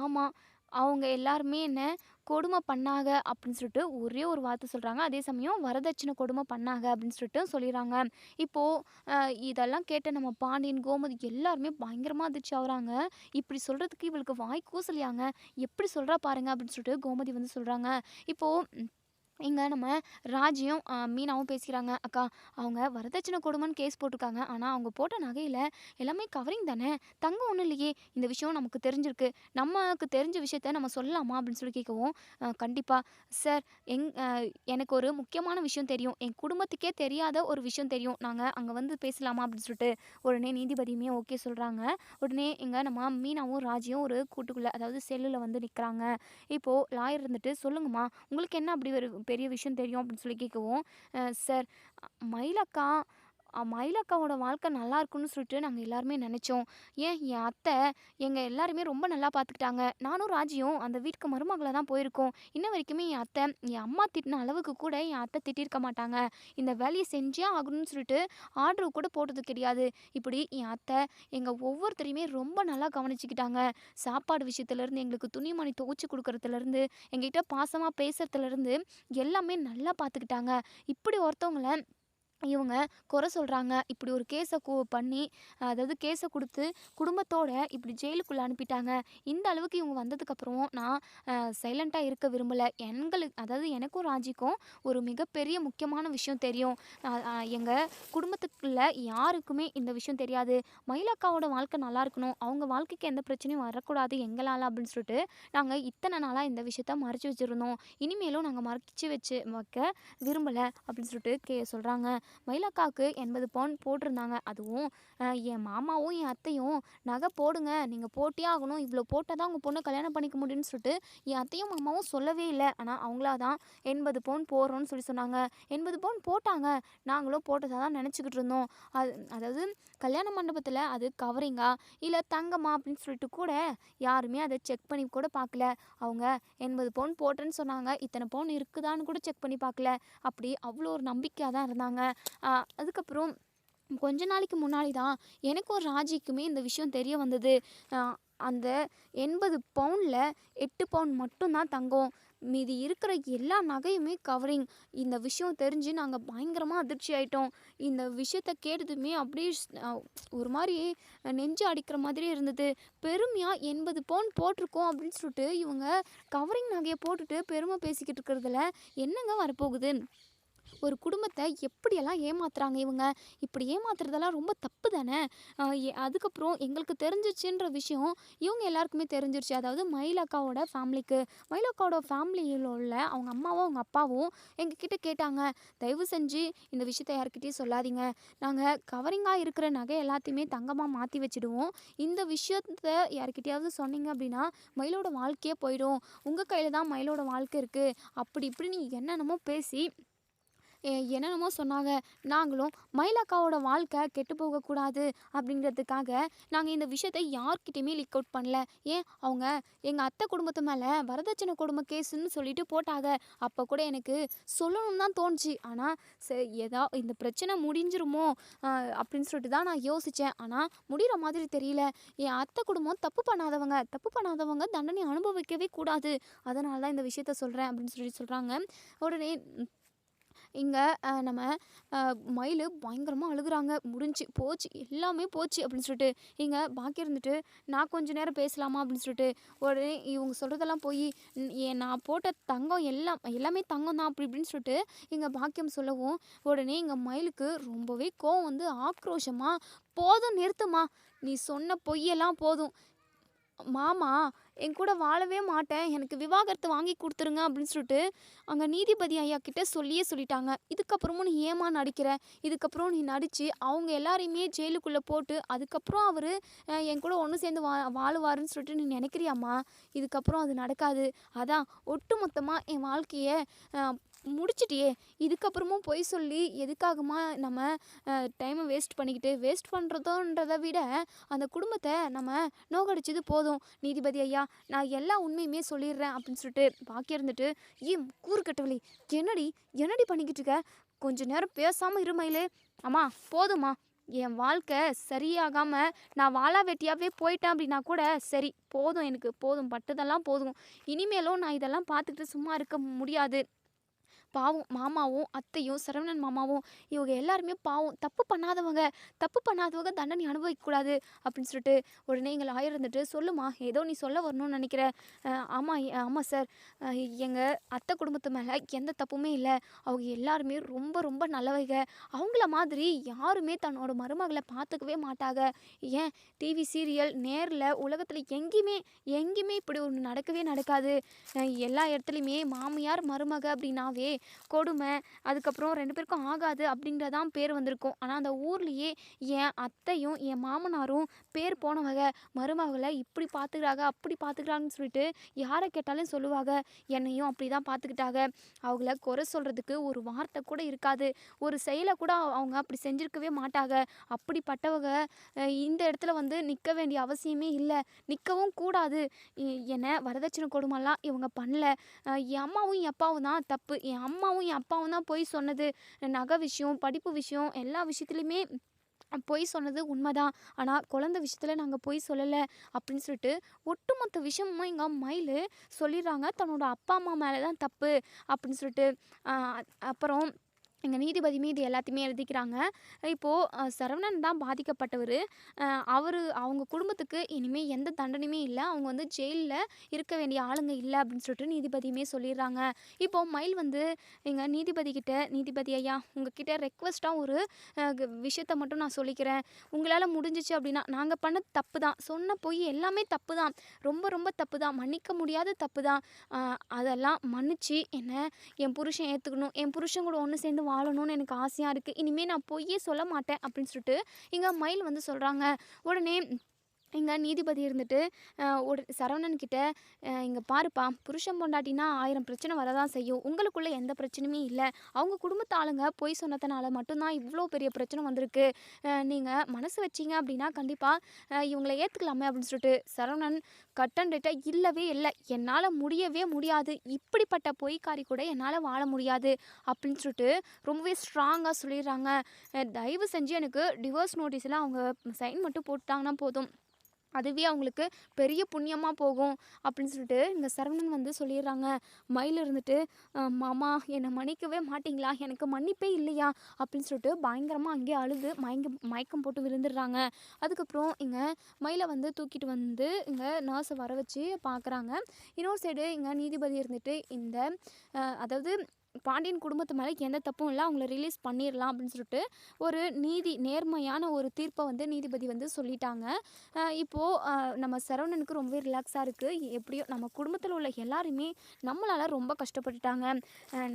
ஆமாம் அவங்க எல்லாருமே என்ன கொடுமை பண்ணாங்க அப்படின்னு சொல்லிட்டு ஒரே ஒரு வார்த்தை சொல்கிறாங்க. அதே சமயம் வரதட்சணை கொடுமை பண்ணாங்க அப்படின்னு சொல்லிட்டு சொல்லிடுறாங்க. இப்போது இதெல்லாம் கேட்ட நம்ம பாண்டியன், கோமதி எல்லாருமே பயங்கரமாக அதிர்ச்சி ஆகுறாங்க. இப்படி சொல்கிறதுக்கு இவளுக்கு வாய் கூசலியாங்க, எப்படி சொல்கிறா பாருங்க அப்படின்னு சொல்லிட்டு கோமதி சொல்கிறாங்க. இப்போது இங்கே நம்ம ராஜியும் மீனாவும் பேசிக்கிறாங்க. அக்கா, அவங்க வரதட்சணை கொடுமைன்னு கேஸ் போட்டிருக்காங்க. ஆனால் அவங்க போட்ட நகையில் எல்லாமே கவரிங் தானே, தங்கம் ஒன்றும் இல்லையே. இந்த விஷயம் நமக்கு தெரிஞ்சிருக்கு, நமக்கு தெரிஞ்ச விஷயத்த நம்ம சொல்லலாமா அப்படின்னு சொல்லி கேட்கவும், கண்டிப்பாக சார், எனக்கு ஒரு முக்கியமான விஷயம் தெரியும், என் குடும்பத்துக்கே தெரியாத ஒரு விஷயம் தெரியும், நாங்கள் அங்கே பேசலாமா அப்படின்னு சொல்லிட்டு உடனே நீதிபதியுமே ஓகே சொல்கிறாங்க. உடனே இங்கே நம்ம மீனாவும் ராஜியும் ஒரு கூட்டுக்குள்ளே, அதாவது செல்லில் நிற்கிறாங்க. இப்போது லாயர் இருந்துட்டு, சொல்லுங்கம்மா உங்களுக்கு என்ன அப்படி ஒரு பெரிய விஷயம் தெரியும் அப்படின்னு சொல்லி கேட்கவும், சார், மயிலக்கா மயிலக்காவோட வாழ்க்கை நல்லா இருக்குன்னு சொல்லிட்டு நாங்கள் எல்லாருமே நினச்சோம். ஏன் என் அத்தை எங்கள் எல்லாருமே ரொம்ப நல்லா பார்த்துக்கிட்டாங்க. நானும் ராஜியும் அந்த வீட்டுக்கு மருமகளை தான் போயிருக்கோம். இன்ன வரைக்குமே என் அத்தை என் அம்மா திட்டின அளவுக்கு கூட என் அத்தை திட்டிருக்க மாட்டாங்க. இந்த வேலையை செஞ்சே ஆகணும்னு சொல்லிட்டு ஆர்டர் கூட போட்டது கிடையாது. இப்படி என் அத்தை எங்கள் ஒவ்வொருத்தரையுமே ரொம்ப நல்லா கவனிச்சுக்கிட்டாங்க. சாப்பாடு விஷயத்துலேருந்து, எங்களுக்கு துணிமணி துவைச்சி கொடுக்குறதுலேருந்து, எங்ககிட்ட பாசமாக பேசுகிறதுலேருந்து எல்லாமே நல்லா பார்த்துக்கிட்டாங்க. இப்படி ஒருத்தவங்கள இவங்க குறை சொல்கிறாங்க. இப்படி ஒரு கேஸை பண்ணி, அதாவது கேஸை கொடுத்து குடும்பத்தோட இப்படி ஜெயிலுக்குள்ளே அனுப்பிட்டாங்க. இந்த அளவுக்கு இவங்க வந்ததுக்கப்புறம் நான் சைலண்ட்டாக இருக்க விரும்பலை. அதாவது எனக்கும் ராஜிக்கும் ஒரு மிகப்பெரிய முக்கியமான விஷயம் தெரியும். எங்கள் குடும்பத்துக்குள்ளே யாருக்குமே இந்த விஷயம் தெரியாது. மயிலக்காவோட வாழ்க்கை நல்லா இருக்கணும், அவங்க வாழ்க்கைக்கு எந்த பிரச்சனையும் வரக்கூடாது எங்களால் அப்படின்னு சொல்லிட்டு நாங்கள் இத்தனை நாளாக இந்த விஷயத்த மறைச்சி வச்சுருந்தோம். இனிமேலும் நாங்கள் மறைச்சி வைக்க விரும்பலை அப்படின்னு சொல்லிட்டு சொல்கிறாங்க. மயிலக்காவுக்கு 80 பவுன் போட்டிருந்தாங்க. அதுவும் என் மாமாவும் என் அத்தையும் நகை போடுங்க, நீங்கள் போட்டே ஆகணும், இவ்வளோ போட்டால் தான் உங்கள் பொண்ணை கல்யாணம் பண்ணிக்க முடியும்னு சொல்லிட்டு என் அத்தையும் மாமாவும் சொல்லவே இல்லை. ஆனால் அவங்களா தான் 80 பவுன் போடுறோன்னு சொன்னாங்க. 80 பவுன் போட்டாங்க. நாங்களும் போட்டதாக தான் நினச்சிக்கிட்டு இருந்தோம். அதாவது கல்யாண மண்டபத்தில் அது கவரிங்கா இல்லை தங்கமா அப்படின்னு சொல்லிட்டு கூட யாருமே அதை செக் பண்ணி கூட பார்க்கல. அவங்க 80 பவுன் போட்டேன்னு சொன்னாங்க. இத்தனை பவுன் இருக்குதான்னு கூட செக் பண்ணி பார்க்கல. அப்படி அவ்வளோ ஒரு நம்பிக்கையாக தான் இருந்தாங்க. அதுக்கப்புறம் கொஞ்ச நாளைக்கு முன்னாடி தான் எனக்கும் ராஜிக்குமே இந்த விஷயம் தெரிய வந்தது. அந்த 80 பவுனில் 8 பவுன் மட்டும்தான் தங்கம், மீதி இருக்கிற எல்லா நகையுமே கவரிங். இந்த விஷயம் தெரிஞ்சு நாங்கள் பயங்கரமாக அதிர்ச்சி ஆகிட்டோம். இந்த விஷயத்த கேட்டதுமே அப்படியே ஒரு மாதிரி நெஞ்சு அடிக்கிற மாதிரி இருந்தது. பெருமையாக 80 பவுன் போட்டிருக்கோம் அப்படின்னு சொல்லிட்டு இவங்க கவரிங் நகையை போட்டுட்டு பெருமை பேசிக்கிட்டு இருக்கிறதுல என்னங்க வரப்போகுது? ஒரு குடும்பத்தை எப்படியெல்லாம் ஏமாத்துறாங்க இவங்க. இப்படி ஏமாத்துறதெல்லாம் ரொம்ப தப்பு தானே. அதுக்கப்புறம் எங்களுக்கு தெரிஞ்சிச்சுன்ற விஷயம் இவங்க எல்லாருக்குமே தெரிஞ்சிருச்சு. அதாவது மயிலக்காவோட ஃபேமிலிக்கு. மயிலக்காவோட ஃபேமிலியில் உள்ள அவங்க அம்மாவும் அவங்க அப்பாவும் எங்ககிட்ட கேட்டாங்க, தயவு செஞ்சு இந்த விஷயத்த யார்கிட்டையும் சொல்லாதீங்க, நாங்கள் கவரிங்காக இருக்கிற நகை எல்லாத்தையுமே தங்கமாக மாற்றி வச்சுடுவோம், இந்த விஷயத்த யார்கிட்டையாவது சொன்னீங்க அப்படின்னா மயிலோட வாழ்க்கையே போயிடும், உங்கள் கையில் தான் மயிலோட வாழ்க்கை இருக்குது, அப்படி இப்படின்னு என்னென்னமோ பேசி என்னென்னமோ சொன்னாங்க. நாங்களும் மயிலக்காவோட வாழ்க்கை கெட்டு போகக்கூடாது அப்படிங்கிறதுக்காக நாங்கள் இந்த விஷயத்தை யார்கிட்டையுமே லீக் அவுட் பண்ணல. ஏன் அவங்க எங்கள் அத்தை குடும்பத்து மேலே வரதட்சணை கொடுமை கேஸுன்னு சொல்லிட்டு போட்டாங்க. அப்போ கூட எனக்கு சொல்லணும்னு தான் தோணுச்சு. ஆனால் இந்த பிரச்சனை முடிஞ்சிருமோ அப்படின்னு சொல்லிட்டு தான் நான் யோசித்தேன். ஆனால் முடிகிற மாதிரி தெரியல. என் அத்தை குடும்பம் தப்பு பண்ணாதவங்க தண்டனை அனுபவிக்கவே கூடாது, அதனால தான் இந்த விஷயத்த சொல்கிறேன் அப்படின்னு சொல்கிறாங்க. உடனே இங்கே நம்ம மயில் பயங்கரமாக அழுகுறாங்க. முடிஞ்சு போச்சு, எல்லாமே போச்சு அப்படின்னு சொல்லிட்டு. இங்கே பாக்கி இருந்துட்டு நான் கொஞ்ச நேரம் பேசலாமா அப்படின்னு சொல்லிட்டு உடனே இவங்க சொல்கிறதெல்லாம் போய் நான் போட்ட தங்கம் எல்லாமே தங்கம் தான் அப்படி இப்படின்னு சொல்லிட்டு இங்கே பாக்கியம் சொல்லவும் உடனே இங்கே மயிலுக்கு ரொம்பவே கோவம் வந்து ஆக்ரோஷமாக, போதும் நிறுத்துமா, நீ சொன்ன பொய்யெல்லாம் போதும், மாமா என் கூட வாழவே மாட்டேன், எனக்கு விவாகரத்து வாங்கி கொடுத்துருங்க அப்படின்னு சொல்லிட்டு அங்கே நீதிபதி ஐயா கிட்ட சொல்லிட்டாங்க. இதுக்கப்புறமும் நீ ஏமா நடிக்கிற, இதுக்கப்புறம் நீ நடித்து அவங்க எல்லாரையுமே ஜெயிலுக்குள்ளே போட்டு அதுக்கப்புறம் அவர் என் கூட ஒன்று சேர்ந்து வாழுவாருன்னு சொல்லிட்டு நீ நினைக்கிறியாம்மா? இதுக்கப்புறம் அது நடக்காது. அதான் ஒட்டு மொத்தமாக என் வாழ்க்கையை முடிச்சிட்டியே, இதுக்கப்புறமும் பொய் சொல்லி எதுக்காகமா நம்ம டைமை வேஸ்ட் பண்ணுறதோன்றதை விட அந்த குடும்பத்தை நம்ம நோக்கடிச்சது போதும். நீதிபதி ஐயா, நான் எல்லா உண்மையுமே சொல்லிடுறேன் அப்படின்னு சொல்லிட்டு பாக்கி இருந்துட்டு, கூறுகட்டவளி, என்னடி பண்ணிக்கிட்டு இருக்க, கொஞ்ச நேரம் பேசாமல் இருமையிலே. அம்மா போதுமா, என் வாழ்க்கை சரியாகாமல் நான் வாழா வெட்டியாகவே போயிட்டேன் அப்படின்னா கூட சரி, போதும், எனக்கு போதும், பட்டதெல்லாம் போதும், இனிமேலும் நான் இதெல்லாம் பார்த்துக்கிட்டு சும்மா இருக்க முடியாது. பாவம் மாமாவும் அத்தையும் சரவணன் மாமாவும் இவங்க எல்லாருமே பாவம், தப்பு பண்ணாதவங்க தண்டனை அனுபவிக்கக்கூடாது அப்படின்னு சொல்லிட்டு உடனே எங்கள் லாயர் இருந்துட்டு, சொல்லுமா, ஏதோ நீ சொல்ல வரணும்னு நினைக்கிற. ஆமாம் சார், எங்கள் அத்தை குடும்பத்து மேலே எந்த தப்புமே இல்லை, அவங்க எல்லாருமே ரொம்ப ரொம்ப நல்லவங்க, அவங்கள மாதிரி யாருமே தன்னோட மருமகளை பார்த்துக்கவே மாட்டாங்க. ஏன் டிவி சீரியல் நேரில் உலகத்தில் எங்கேயுமே இப்படி ஒன்று நடக்காது. எல்லா இடத்துலையுமே மாமியார் மருமக அப்படின்னாவே கொடுமை, அதுக்கப்புறம் 2 பேருக்கும் ஆகாது அப்படின்றதான் பேர் வந்திருக்கும். ஆனால் அந்த ஊர்லேயே என் அத்தையும் என் மாமனாரும் பேர் போனவங்க, மருமகளை இப்படி பார்த்துக்கிறாங்க அப்படி பார்த்துக்கிறாங்கன்னு சொல்லிட்டு யாரை கேட்டாலும் சொல்லுவாங்க. என்னையும் அப்படி தான் பார்த்துக்கிட்டாங்க, அவங்கள குறை சொல்கிறதுக்கு ஒரு வார்த்தை கூட இருக்காது, ஒரு செயலை கூட அவங்க அப்படி செஞ்சுருக்கவே மாட்டாங்க. அப்படிப்பட்டவங்க இந்த இடத்துல வந்து நிற்க வேண்டிய அவசியமே இல்லை, நிற்கவும் கூடாது. என்னை வரதட்சணை கொடுமைலாம் இவங்க பண்ணல. என் அம்மாவும் என் அப்பாவும் தான் தப்பு, என் அம்மாவும் என் அப்பாவும் தான் பொய் சொன்னது. நகை விஷயம், படிப்பு விஷயம், எல்லா விஷயத்துலையுமே பொய் சொன்னது உண்மைதான். ஆனால் குழந்தை விஷயத்தில் நாங்கள் பொய் சொல்லலை அப்படின்னு சொல்லிட்டு ஒட்டுமொத்த விஷயமும் எங்கள் மயில் சொல்லிடுறாங்க. தன்னோட அப்பா அம்மா மேலே தான் தப்பு அப்படின்னு சொல்லிட்டு அப்புறம் எங்கள் நீதிபதியுமே இது எல்லாத்தையுமே எழுதிக்கிறாங்க. இப்போது சரவணன் தான் பாதிக்கப்பட்டவர். அவங்க குடும்பத்துக்கு இனிமேல் எந்த தண்டனையுமே இல்லை, அவங்க வந்து ஜெயிலில் இருக்க வேண்டிய ஆளுங்க இல்லை அப்படின்னு சொல்லிட்டு நீதிபதியுமே சொல்லிடுறாங்க. இப்போது மயில் வந்து எங்கள் நீதிபதி ஐயா, உங்ககிட்ட ரெக்வஸ்ட்டாக ஒரு விஷயத்த மட்டும் நான் சொல்லிக்கிறேன். உங்களால் முடிஞ்சிச்சு அப்படின்னா, நாங்கள் பண்ண தப்பு தான், சொன்ன பொய் எல்லாமே தப்பு தான், ரொம்ப ரொம்ப தப்பு தான், மன்னிக்க முடியாத தப்பு தான், அதெல்லாம் மன்னிச்சு என்னை என் புருஷன் ஏற்றுக்கணும், என் புருஷன் கூட ஒன்று சேர்ந்து வாழணும்னு எனக்கு ஆசையாக இருக்குது, இனிமேல் நான் பொய்யே சொல்ல மாட்டேன் அப்படின்னு சொல்லிட்டு இங்கே மயில் வந்து சொல்கிறாங்க. உடனே இங்க நீதிபதி இருந்துட்டு ஒரு சரவணன் கிட்ட, இங்க பாருப்பா, புருஷன் பொண்டாட்டினா 1000 பிரச்சனை வரதான் செய்யும். உங்களுக்குள்ள எந்த பிரச்சனையுமே இல்ல. அவங்க குடும்பத்து ஆளுங்க பொய் சொன்னதுனால மட்டும் தான் இவ்ளோ பெரிய பிரச்சனை வந்திருக்கு. நீங்க மனசு வச்சீங்க அப்படின்னா கண்டிப்பா இவங்கள ஏத்துக்கலாமே அப்படின்னு சொல்லிட்டு சரவணன் கட் அண்ட் ரைட்டா இல்லவே இல்ல. என்னால முடியவே முடியாது. இப்படிப்பட்ட பொய்க்காரி கூட என்னால வாழ முடியாது அப்படின்னு சொல்லிட்டு ரொம்பவே ஸ்ட்ராங்கா சொல்லிடுறாங்க. தயவு செஞ்சு எனக்கு டிவோர்ஸ் நோட்டீஸ்ல அவங்க சைன் மட்டும் போட்டுட்டாங்கன்னா போதும். அதுவே அவங்களுக்கு பெரிய புண்ணியமா போகும் அப்படின்னு சொல்லிட்டு இந்த சரவணன் வந்து சொல்லிடுறாங்க. மயில் இருந்துட்டு, மாமா என்னை மன்னிக்கவே மாட்டீங்களா? எனக்கு மன்னிப்பே இல்லையா? அப்படின்னு சொல்லிட்டு பயங்கரமா அங்கேயே அழுது மயக்கம் போட்டு விழுந்துடுறாங்க. அதுக்கப்புறம் இங்க மயிலை வந்து தூக்கிட்டு வந்து இங்க நர்ஸை வர வச்சு பார்க்குறாங்க. இன்னொரு சைடு இங்க நீதிபதி இருந்துட்டு இந்த அதாவது பாண்டியன் குடும்பத்து மேலே எந்த தப்பும் இல்லை, அவங்கள ரிலீஸ் பண்ணிடலாம் அப்படின்னு சொல்லிட்டு ஒரு நேர்மையான ஒரு தீர்ப்பை வந்து நீதிபதி வந்து சொல்லிட்டாங்க. இப்போது நம்ம சரவணனுக்கு ரொம்பவே ரிலாக்ஸாக இருக்குது. எப்படியோ நம்ம குடும்பத்தில் உள்ள எல்லாருமே நம்மளால் ரொம்ப கஷ்டப்பட்டுட்டாங்க.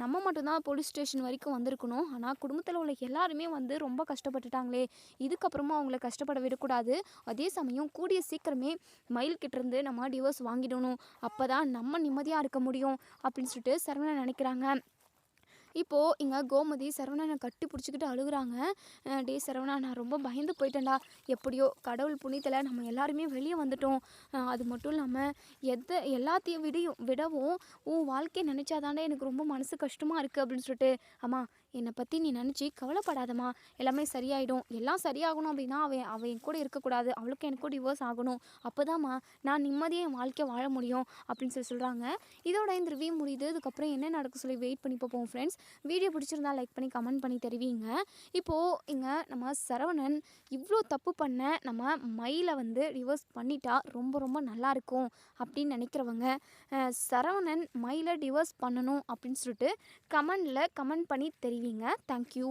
நம்ம மட்டும்தான் போலீஸ் ஸ்டேஷன் வரைக்கும் வந்திருக்கணும், ஆனால் குடும்பத்தில் உள்ள எல்லாருமே வந்து ரொம்ப கஷ்டப்பட்டுட்டாங்களே, இதுக்கப்புறமா அவங்கள கஷ்டப்பட விடக்கூடாது. அதே சமயம் கூடிய சீக்கிரமே மயில்கிட்டேருந்து நம்ம டிவோர்ஸ் வாங்கிடணும், அப்போ தான் நம்ம நிம்மதியாக இருக்க முடியும் அப்படின்னு சொல்லிட்டு சரவணன் நினைக்கிறாங்க. இப்போது இங்கே கோமதி சரவணனை கட்டி பிடிச்சிக்கிட்டு அழுகுறாங்க. டேய் சரவணா, நான் ரொம்ப பயந்து போயிட்டேன்டா. எப்படியோ கடவுள் புண்ணியத்தில் நம்ம எல்லாருமே வெளியே வந்துட்டோம். அது மட்டும் இல்லாமல் எல்லாத்தையும் விடவும் உன் வாழ்க்கையை நினச்சாதாண்டா எனக்கு ரொம்ப மனசு கஷ்டமாக இருக்குது அப்படின்னு சொல்லிட்டு, அம்மா என்னை பற்றி நீ நினச்சி கவலைப்படாதம்மா, எல்லாமே சரியாயிடும். எல்லாம் சரியாகணும் அப்படின்னா அவன் என் கூட இருக்கக்கூடாது, அவளுக்கு எனக்கும் டிவோர்ஸ் ஆகணும். அப்போதாம்மா நான் நிம்மதியாக என் வாழ்க்கையை வாழ முடியும் அப்படின்னு சொல்கிறாங்க. இதோட இந்த ரிவ்யூ முடியுது. இதுக்கப்புறம் என்ன நடக்க சொல்லி வெயிட் பண்ணி பார்ப்போம் ஃப்ரெண்ட்ஸ். வீடியோ பிடிச்சிருந்தா லைக் பண்ணி கமெண்ட் பண்ணி தெரிவிங்க. இப்போது இங்கே நம்ம சரவணன் இவ்வளோ தப்பு பண்ண நம்ம மயிலை வந்து ரிவர்ஸ் பண்ணிட்டா ரொம்ப ரொம்ப நல்லாயிருக்கும் அப்படின்னு நினைக்கிறவங்க சரவணன் மயிலை டிவோர்ஸ் பண்ணணும் அப்படின்னு சொல்லிட்டு கமெண்ட் பண்ணி தெரிவிங்க. தேங்க்யூ.